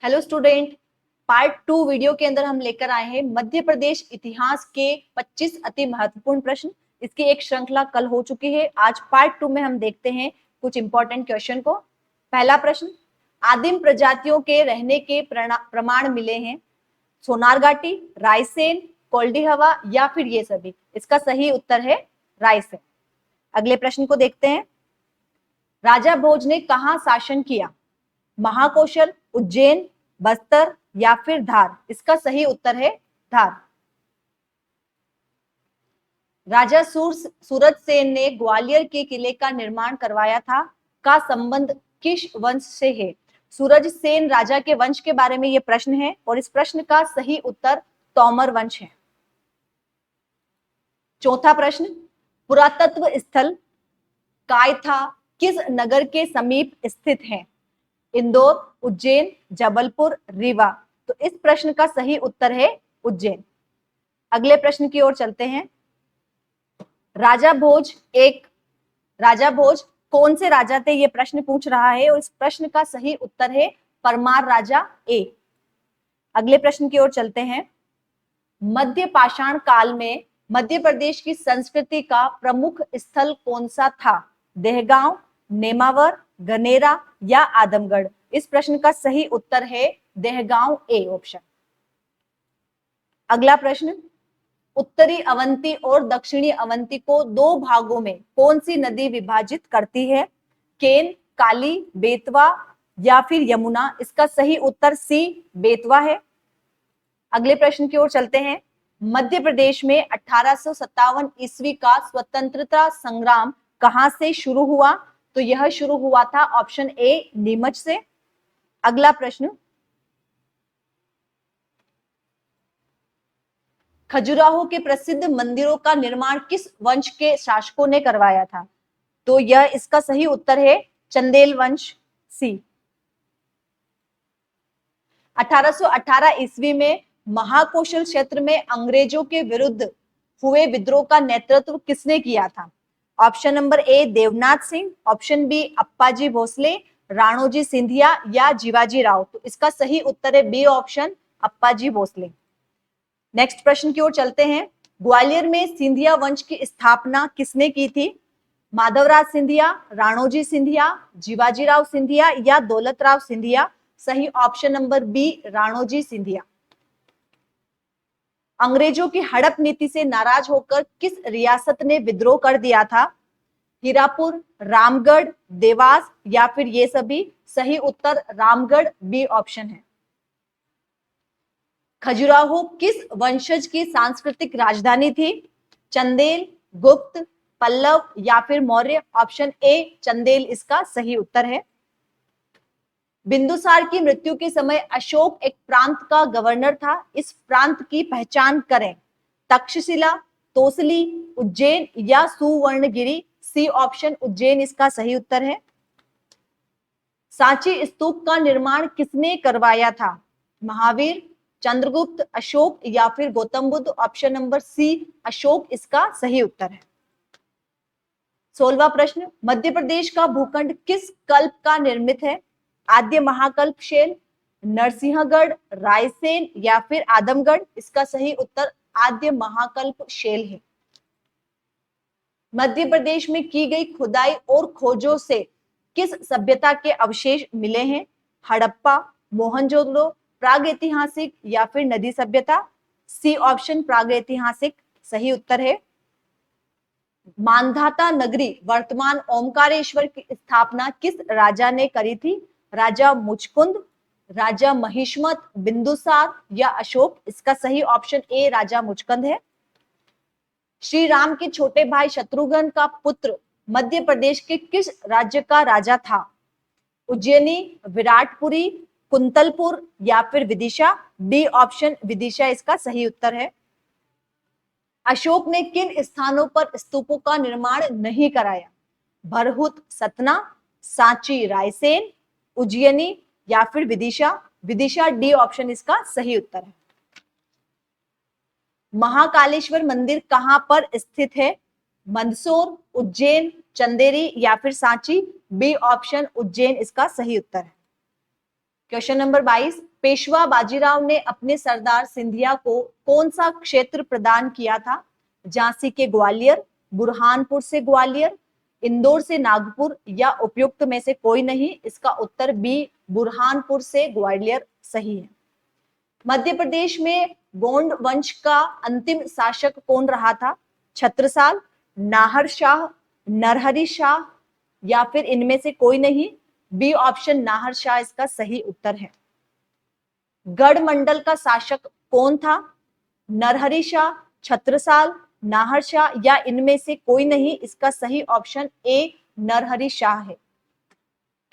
Hello student, part 2 video के अंदर हम लेकर आए हैं मध्य प्रदेश इतिहास के 25 अति महत्वपूर्ण प्रश्न। इसकी एक श्रृंखला कल हो चुकी है। आज पार्ट 2 में हम देखते हैं कुछ इंपॉर्टेंट क्वेश्चन को। पहला प्रश्न, आदिम प्रजातियों के रहने के प्रमाण मिले हैं सोनार घाटी, रायसेन, कोल्डी हवा या फिर ये सभी। इसका सही उत्तर है रायसेन। अगले प्रश्न को देखते हैं। राजा भोज ने कहां शासन किया? महाकौशल, उज्जैन, बस्तर या फिर धार। इसका सही उत्तर है धार। राजा सूरज सेन ने ग्वालियर के किले का निर्माण करवाया था का संबंध किस वंश से है? सूरज सेन राजा के वंश के बारे में यह प्रश्न है और इस प्रश्न का सही उत्तर तोमर वंश है। चौथा प्रश्न, पुरातत्व स्थल कायथा किस नगर के समीप स्थित है? इंदौर, उज्जैन, जबलपुर, रीवा। तो इस प्रश्न का सही उत्तर है उज्जैन। अगले प्रश्न की ओर चलते हैं। राजा भोज कौन से राजा थे? ये प्रश्न पूछ रहा है और इस प्रश्न का सही उत्तर है परमार राजा ए। अगले प्रश्न की ओर चलते हैं। मध्य पाषाण काल में मध्य प्रदेश की संस्कृति का प्रमुख स्थल कौन सा था? देहगांव, नेमावर, गनेरा या आदमगढ़। इस प्रश्न का सही उत्तर है देहगांव ए ऑप्शन। अगला प्रश्न, उत्तरी अवंती और दक्षिणी अवंती को दो भागों में कौन सी नदी विभाजित करती है? केन, काली, बेतवा या फिर यमुना। इसका सही उत्तर सी बेतवा है। अगले प्रश्न की ओर चलते हैं। मध्य प्रदेश में 1857 ईस्वी का स्वतंत्रता संग्राम कहां से शुरू हुआ? तो यह शुरू हुआ था ऑप्शन ए नीमच से। अगला प्रश्न, खजुराहो के प्रसिद्ध मंदिरों का निर्माण किस वंश के शासकों ने करवाया था? तो यह इसका सही उत्तर है चंदेल वंश सी। 1818 ईस्वी में महाकौशल क्षेत्र में अंग्रेजों के विरुद्ध हुए विद्रोह का नेतृत्व किसने किया था? Option number A Devnath Singh, option B Appaji Bhosle, Ranoji Scindia या जीवाजी राव। तो इसका सही उत्तर है B option Appaji Bhosle. Next प्रश्न की ओर चलते हैं। ग्वालियर में सिंधिया वंश की स्थापना किसने की थी? माधवराज सिंधिया, राणोजी सिंधिया, जीवाजी राव सिंधिया या दौलत राव सिंधिया। सही option number B Ranoji Scindia. अंग्रेजों की हड़प नीति से नाराज होकर किस रियासत ने विद्रोह कर दिया था? हीरापुर, रामगढ़, देवास या फिर ये सभी। सही उत्तर रामगढ़ बी ऑप्शन है। खजुराहो किस वंशज की सांस्कृतिक राजधानी थी? चंदेल, गुप्त, पल्लव या फिर मौर्य। ऑप्शन ए चंदेल इसका सही उत्तर है। बिंदुसार की मृत्यु के समय अशोक एक प्रांत का गवर्नर था। इस प्रांत की पहचान करें। तक्षशिला, तोसली, उज्जैन या सुवर्णगिरी। सी ऑप्शन उज्जैन इसका सही उत्तर है। सांची स्तूप का निर्माण किसने करवाया था? महावीर, चंद्रगुप्त, अशोक या फिर Gautam Buddha. Option number C Ashoka इसका सही उत्तर है। 16वां प्रश्न, मध्य प्रदेश का भूखंड किस कल्प का निर्मित है? आद्य महाकल्प शैल, नरसिंहगढ़, रायसेन या फिर आदमगढ़। इसका सही उत्तर आद्य महाकल्प शैल है। मध्य प्रदेश में की गई खुदाई और खोजों से किस सभ्यता के अवशेष मिले हैं? हड़प्पा, मोहनजोदड़ो, प्रागैतिहासिक या फिर नदी सभ्यता। सी ऑप्शन प्रागैतिहासिक सही उत्तर है। मांधाता नगरी वर्तमान ओमकारेश्वर की स्थापना किस राजा ने करी थी? राजा मुचकुंद, राजा महिष्मत, बिंदुसार या अशोक। इसका सही ऑप्शन ए राजा मुचकुंद है। श्री राम के छोटे भाई शत्रुघ्न का पुत्र मध्य प्रदेश के किस राज्य का राजा था? उज्जैनी, विराटपुरी, कुंतलपुर या फिर विदिशा। डी ऑप्शन विदिशा इसका सही उत्तर है। अशोक ने किन स्थानों पर स्तूपों का निर्माण नहीं कराया? भरहुत, सतना, सांची, रायसेन, उज्जैनी या फिर विदिशा। विदिशा डी ऑप्शन इसका सही उत्तर है। महाकालेश्वर मंदिर कहां पर स्थित है? मंदसौर, उज्जैन, चंदेरी या फिर सांची। बी ऑप्शन उज्जैन इसका सही उत्तर है। क्वेश्चन नंबर 22, पेशवा बाजीराव ने अपने सरदार सिंधिया को कौन सा क्षेत्र प्रदान किया था? झांसी के ग्वालियर, बुरहानपुर से ग्वालियर, इंदौर से नागपुर या उपयुक्त में से कोई नहीं? इसका उत्तर बी, बुरहानपुर से ग्वालियर सही है। मध्य प्रदेश में गोंड वंश का अंतिम शासक कौन रहा था? छत्रसाल, नाहर शाह, नरहरि शाह या फिर इनमें से कोई नहीं? बी ऑप्शन नाहर शाह इसका सही उत्तर है। गढ़ मंडल का शासक कौन था? नरहरि शाह, छत्रसाल, नाहर शाह या इनमें से कोई नहीं? इसका सही ऑप्शन ए नरहरि शाह है।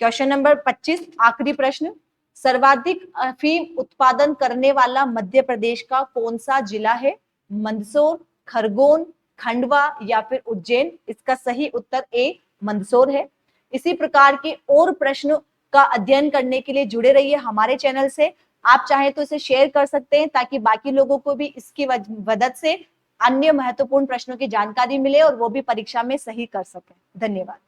क्वेश्चन नंबर 25, आखिरी प्रश्न। सर्वाधिक अफीम उत्पादन करने वाला मध्य प्रदेश का कौन सा जिला है? मंदसौर, खरगोन, खंडवा या फिर उज्जैन? इसका सही उत्तर ए मंदसौर है। इसी प्रकार के और प्रश्न का अध्ययन करने के लिए जुड़े रहिए हमारे चैनल से। आप चाहें तो इसे शेयर कर सकते हैं ताकि बाकी लोगों को भी इसकी मदद से अन्य महत्वपूर्ण प्रश्नों की जानकारी मिले और वो भी परीक्षा में सही कर सकें। धन्यवाद।